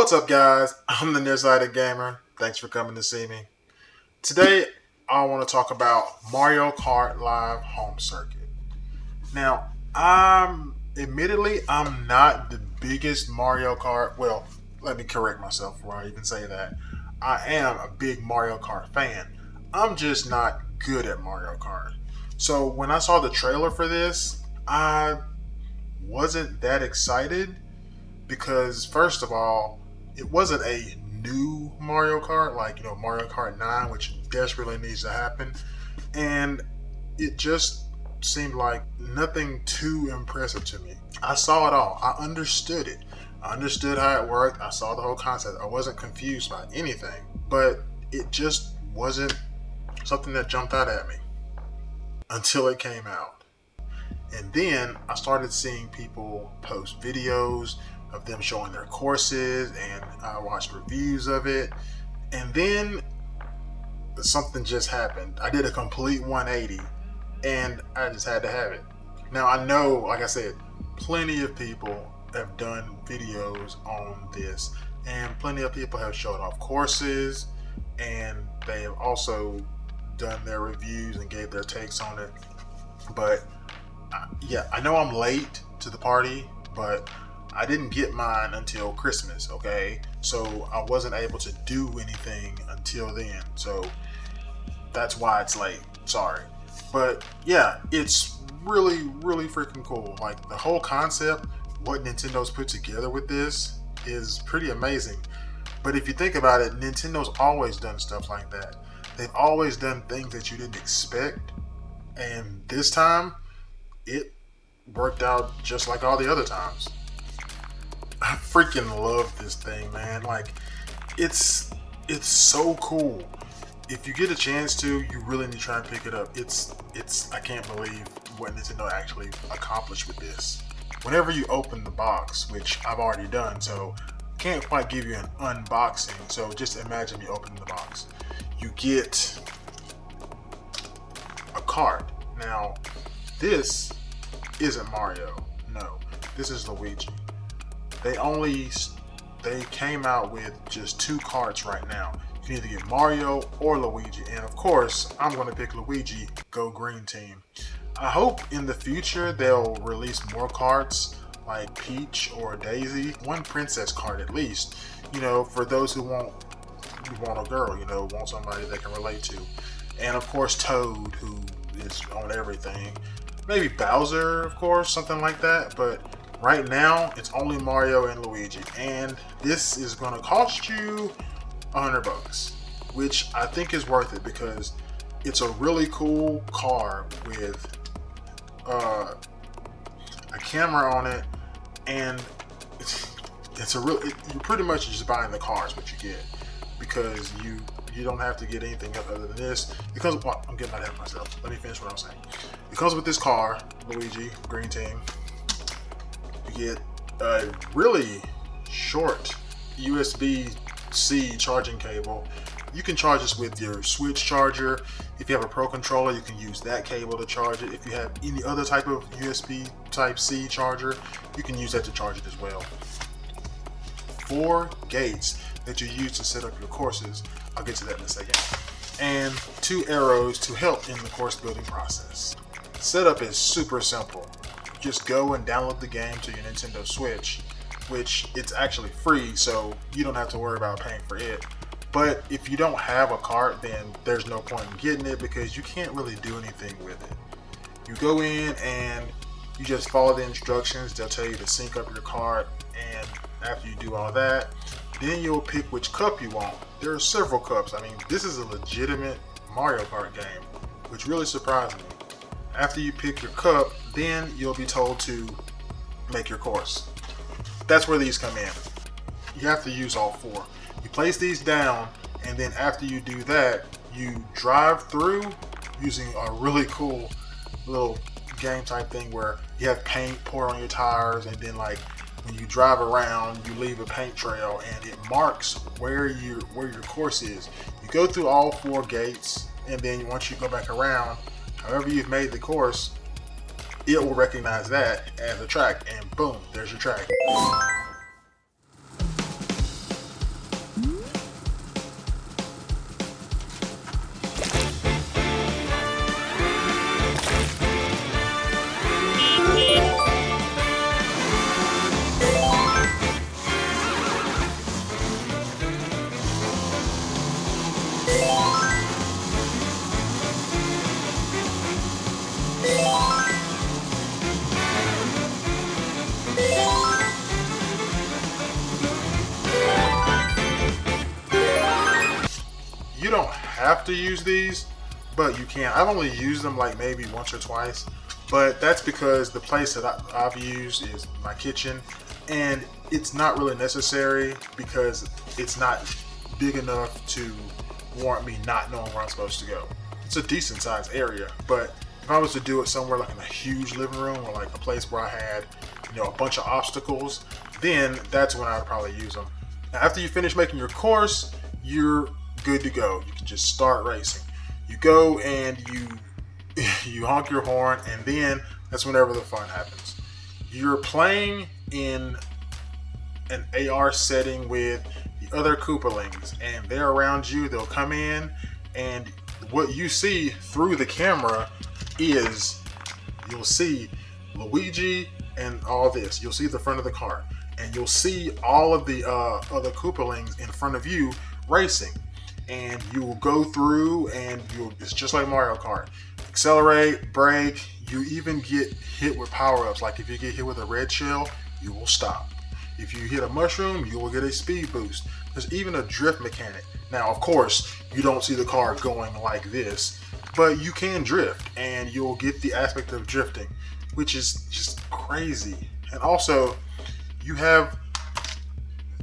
What's up, guys? I'm the Nearsighted Gamer. Thanks for coming to see me. Today, I want to talk about Mario Kart Live Home Circuit. Now, I'm not the biggest Mario Kart. Well, let me correct myself before I even say that. I am a big Mario Kart fan. I'm just not good at Mario Kart. So when I saw the trailer for this, I wasn't that excited because first of all, it wasn't a new Mario Kart like Mario Kart 9, which desperately needs to happen, and it just seemed like nothing too impressive to me. I saw it all. I understood it. I understood how it worked. I saw the whole concept. I wasn't confused by anything, but it just wasn't something that jumped out at me until it came out. And then I started seeing people post videos of them showing their courses, and I watched reviews of it. And then something just happened. I did a complete 180 and I just had to have it. Now I know, like I said, plenty of people have done videos on this, and plenty of people have showed off courses, and they have also done their reviews and gave their takes on it. But yeah, I know I'm late to the party, but I didn't get mine until Christmas, okay? So I wasn't able to do anything until then. So that's why it's late. Sorry. But yeah, it's really, really freaking cool. Like, the whole concept, what Nintendo's put together with this is pretty amazing. But if you think about it, Nintendo's always done stuff like that. They've always done things that you didn't expect. And this time, it worked out just like all the other times. I freaking love this thing, man. Like, it's so cool. If you get a chance to, you really need to try and pick it up. It's I can't believe what Nintendo actually accomplished with this. Whenever you open the box, which I've already done, so can't quite give you an unboxing. So just imagine you open the box. You get a card. Now, this isn't Mario. No, this is Luigi. They came out with just 2 carts right now. You can either get Mario or Luigi, and of course, I'm going to pick Luigi. Go Green Team. I hope in the future they'll release more carts like Peach or Daisy. One princess cart at least. For those who want a girl. Want somebody they can relate to, and of course Toad, who is on everything. Maybe Bowser, of course, something like that. But right now, it's only Mario and Luigi, and this is going to cost you $100, which I think is worth it because it's a really cool car with a camera on it, and you're pretty much just buying the cars, what you get, because you don't have to get anything other than this. Because I'm getting ahead of myself. Let me finish what I'm saying. It comes with this car, Luigi, Green Team. You get a really short USB-C charging cable. You can charge this with your Switch charger. If you have a Pro controller, you can use that cable to charge it. If you have any other type of USB Type-C charger, you can use that to charge it as well. 4 gates that you use to set up your courses. I'll get to that in a second. And 2 arrows to help in the course building process. Setup is super simple. Just go and download the game to your Nintendo Switch, which it's actually free, so you don't have to worry about paying for it. But if you don't have a cart, then there's no point in getting it because you can't really do anything with it. You go in and you just follow the instructions. They'll tell you to sync up your cart, and after you do all that, then you'll pick which cup you want. There are several cups. I mean, this is a legitimate Mario Kart game, which really surprised me. After you pick your cup, then you'll be told to make your course. That's where these come in. You have to use all 4. You place these down, and then after you do that, you drive through using a really cool little game type thing where you have paint poured on your tires, and then like when you drive around, you leave a paint trail, and it marks where your course is. You go through all 4 gates, and then once you go back around, however you've made the course, it will recognize that as a track, and boom, there's your track. have to use these, but you can. I've only used them like maybe once or twice, but that's because the place that I've used is my kitchen, and it's not really necessary because it's not big enough to warrant me not knowing where I'm supposed to go. It's a decent sized area, but if I was to do it somewhere like in a huge living room or like a place where I had, a bunch of obstacles, then that's when I would probably use them. Now, after you finish making your course, you're good to go. You can just start racing. You go and you honk your horn, and then that's whenever the fun happens. You're playing in an AR setting with the other Koopalings, and they're around you. They'll come in, and what you see through the camera is you'll see Luigi and all this. You'll see the front of the car, and you'll see all of the other Koopalings in front of you racing, and you will go through, and it's just like Mario Kart. Accelerate, brake. You even get hit with power-ups. Like if you get hit with a red shell, you will stop. If you hit a mushroom, you will get a speed boost. There's even a drift mechanic. Now, of course, you don't see the car going like this, but you can drift, and you'll get the aspect of drifting, which is just crazy. And also, you have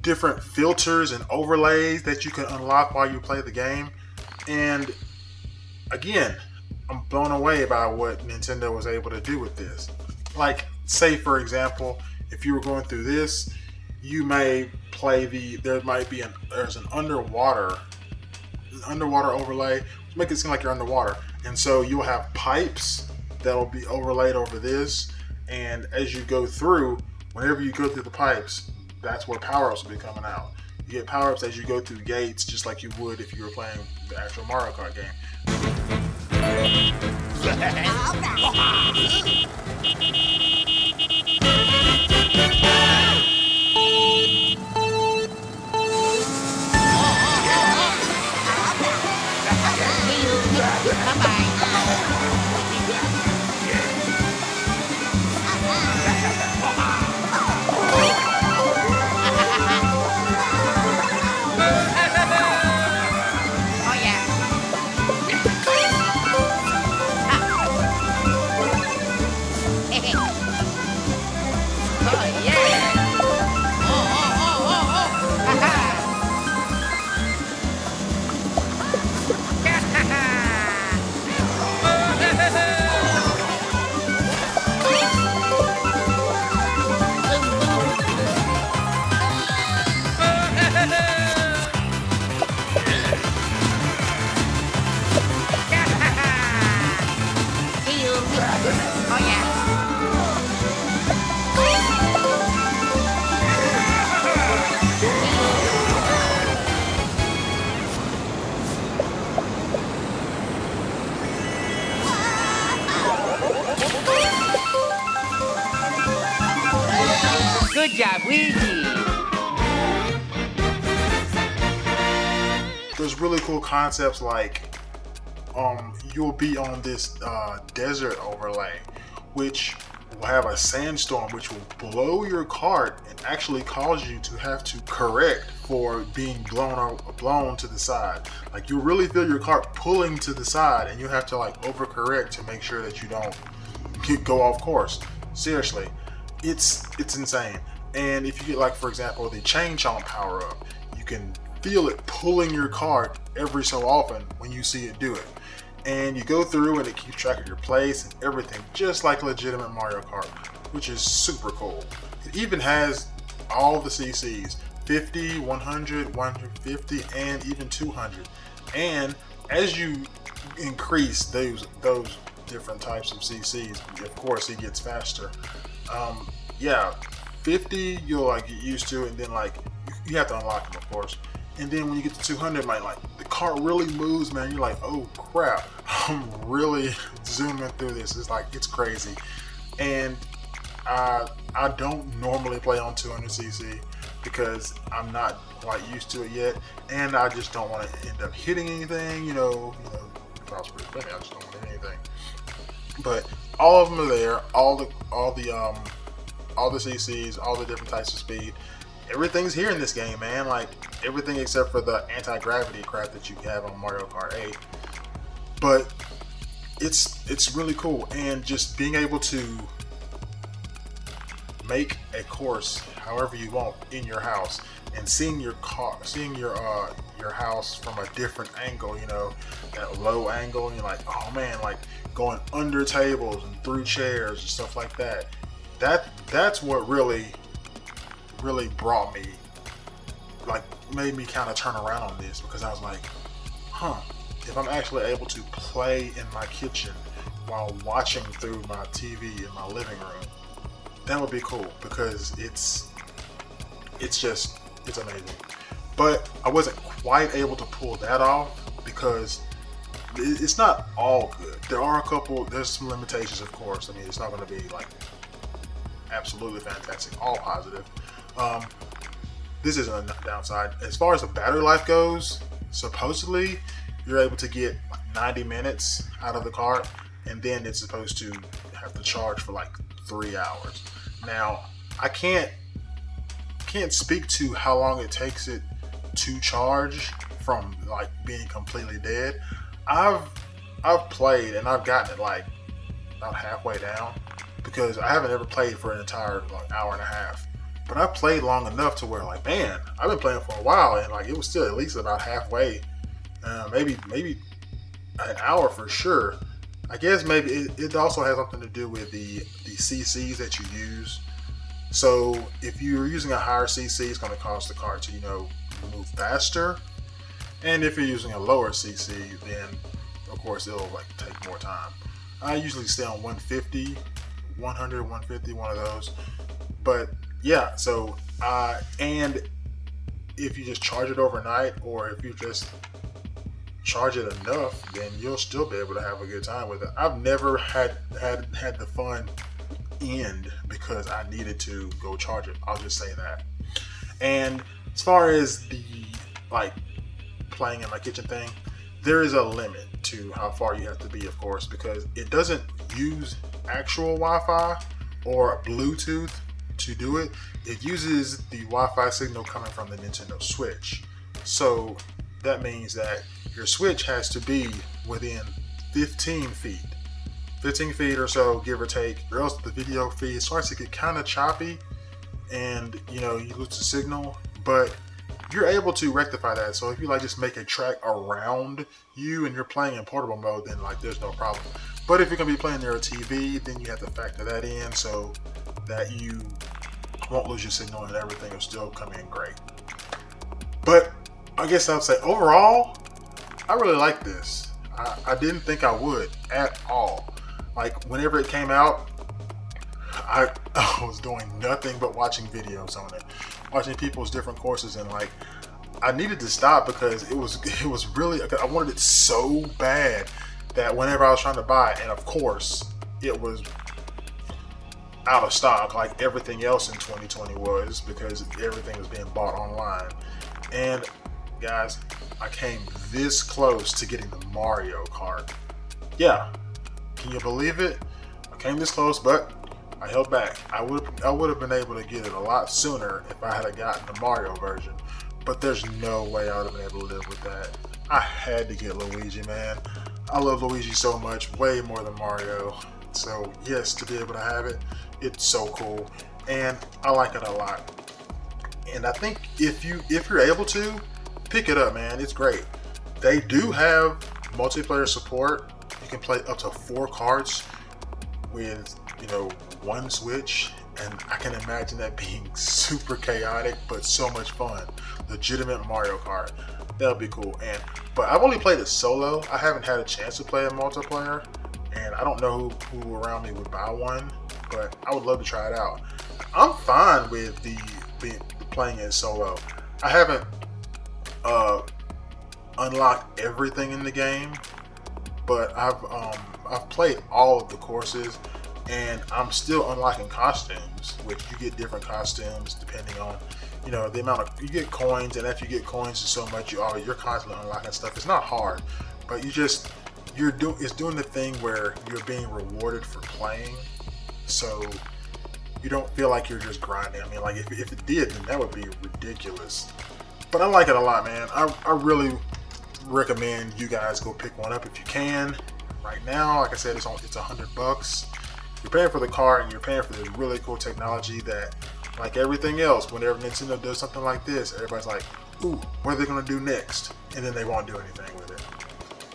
different filters and overlays that you can unlock while you play the game. And again, I'm blown away by what Nintendo was able to do with this. Like, say for example, if you were going through this, you may play there's an underwater overlay to make it seem like you're underwater. And so you'll have pipes that'll be overlaid over this, and as you go through, whenever you go through the pipes, that's where power-ups will be coming out. You get power-ups as you go through gates, just like you would if you were playing the actual Mario Kart game. Good job, Luigi. There's really cool concepts like you'll be on this desert overlay, which will have a sandstorm which will blow your kart and actually cause you to have to correct for being blown to the side. Like you really feel your kart pulling to the side, and you have to like overcorrect to make sure that you don't go off course. Seriously, it's insane. And if you get, like, for example, the chain chomp power up, you can feel it pulling your kart every so often when you see it do it. And you go through and it keeps track of your place and everything, just like legitimate Mario Kart, which is super cool. It even has all the CCs, 50, 100, 150, and even 200. And as you increase those different types of CCs, of course it gets faster. 50 you'll like get used to, and then like you have to unlock them, of course. And then when you get to 200, man, like the car really moves, man. You're like, oh crap, I'm really zooming through this. It's crazy. And I don't normally play on 200cc because I'm not quite used to it yet, and I just don't want to end up hitting anything. If I was pretty funny, I just don't want to hit anything. But all of them are there, all the CCs, all the different types of speed, everything's here in this game, man. Like everything except for the anti-gravity crap that you have on Mario Kart 8. But it's really cool, and just being able to make a course however you want in your house, and seeing your house from a different angle, that low angle, and you're like, oh man, like going under tables and through chairs and stuff like that. That's what really brought me, like, made me kind of turn around on this, because I was like, if I'm actually able to play in my kitchen while watching through my TV in my living room, that would be cool, because it's amazing. But I wasn't quite able to pull that off because it's not all good. There's some limitations, of course. I mean, it's not going to be like absolutely fantastic, all positive. This isn't a downside. As far as the battery life goes, supposedly you're able to get like 90 minutes out of the cart, and then it's supposed to have to charge for like 3 hours. Now, I can't speak to how long it takes it to charge from like being completely dead. I've played and I've gotten it like about halfway down, because I haven't ever played for an entire like hour and a half. But I played long enough to where, like, man, I've been playing for a while, and like it was still at least about halfway, maybe an hour for sure. I guess maybe it also has something to do with the CCs that you use. So if you're using a higher CC, it's going to cause the cart to move faster, and if you're using a lower CC, then of course it'll like take more time. I usually stay on 150, 100, 150, one of those. But yeah, so and if you just charge it overnight, or if you just charge it enough, then you'll still be able to have a good time with it. I've never had the fun end because I needed to go charge it. I'll just say that. And as far as the like playing in my kitchen thing, there is a limit to how far you have to be, of course, because it doesn't use actual Wi-Fi or Bluetooth to do it. It uses the Wi-Fi signal coming from the Nintendo Switch. So that means that your Switch has to be within 15 feet. 15 feet or so, give or take, or else the video feed starts to get kind of choppy, and you lose the signal. But you're able to rectify that. So if you like just make a track around you and you're playing in portable mode, then like there's no problem. But if you're gonna be playing near a TV, then you have to factor that in so that you won't lose your signal and everything will still come in great. But I guess I would say overall, I really like this. I didn't think I would at all. Like whenever it came out, I was doing nothing but watching videos on it, watching people's different courses, and like I needed to stop because it was really, I wanted it so bad that whenever I was trying to buy it, and of course it was out of stock like everything else in 2020 was, because everything was being bought online. And guys, I came this close to getting the Mario Kart. Yeah, can you believe it? I came this close, but I held back. I would have been able to get it a lot sooner if I had gotten the Mario version. But there's no way I would have been able to live with that. I had to get Luigi, man. I love Luigi so much, way more than Mario. So yes, to be able to have it, it's so cool, and I like it a lot. And I think if you're able to pick it up, man, it's great. They do have multiplayer support. You can play up to 4 carts with one Switch, and I can imagine that being super chaotic but so much fun. Legitimate Mario Kart. That'll be cool. But I've only played it solo. I haven't had a chance to play a multiplayer, and I don't know who around me would buy one, but I would love to try it out. I'm fine with the playing it solo. I haven't unlocked everything in the game, but I've played all of the courses, and I'm still unlocking costumes, which you get different costumes depending on the amount of you get coins, and after you get coins so much, you're constantly unlocking stuff. It's not hard, but it's doing the thing where you're being rewarded for playing. So you don't feel like you're just grinding. I mean, like if it did, then that would be ridiculous. But I like it a lot, man. I really recommend you guys go pick one up if you can. Right now, like I said, it's $100. You're paying for the cart and you're paying for this really cool technology that, like everything else, whenever Nintendo does something like this, everybody's like, ooh, what are they going to do next? And then they won't do anything with it.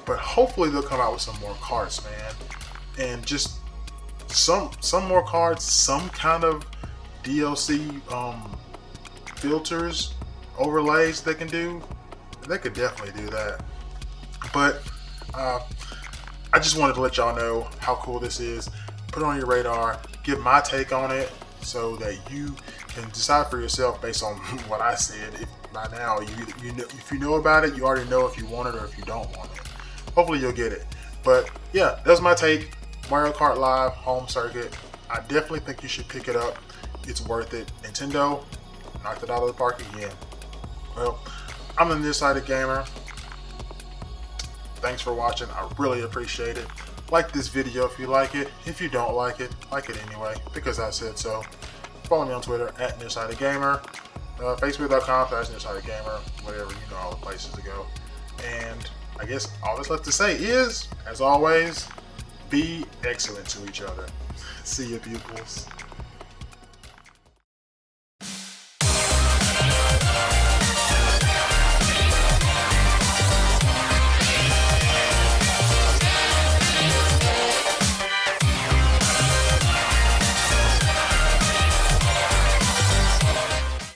But hopefully they'll come out with some more carts, man. And just some more cards, some kind of DLC filters, overlays they can do. They could definitely do that. But I just wanted to let y'all know how cool this is. Put it on your radar, give my take on it so that you can decide for yourself based on what I said. If by now you know, if you know about it, you already know if you want it or if you don't want it. Hopefully you'll get it. But yeah, that's my take. Mario Kart Live home circuit. I definitely think you should pick it up. It's worth it. Nintendo knocked it out of the park again. Well, I'm the Nearsighted Gamer. Thanks for watching. I really appreciate it. Like this video if you like it. If you don't like it anyway, because I said so. Follow me on Twitter at Nearsighted Gamer, Facebook.com/Nearsighted Gamer, whatever, you know all the places to go. And I guess all that's left to say is, as always, be excellent to each other. See you, pupils.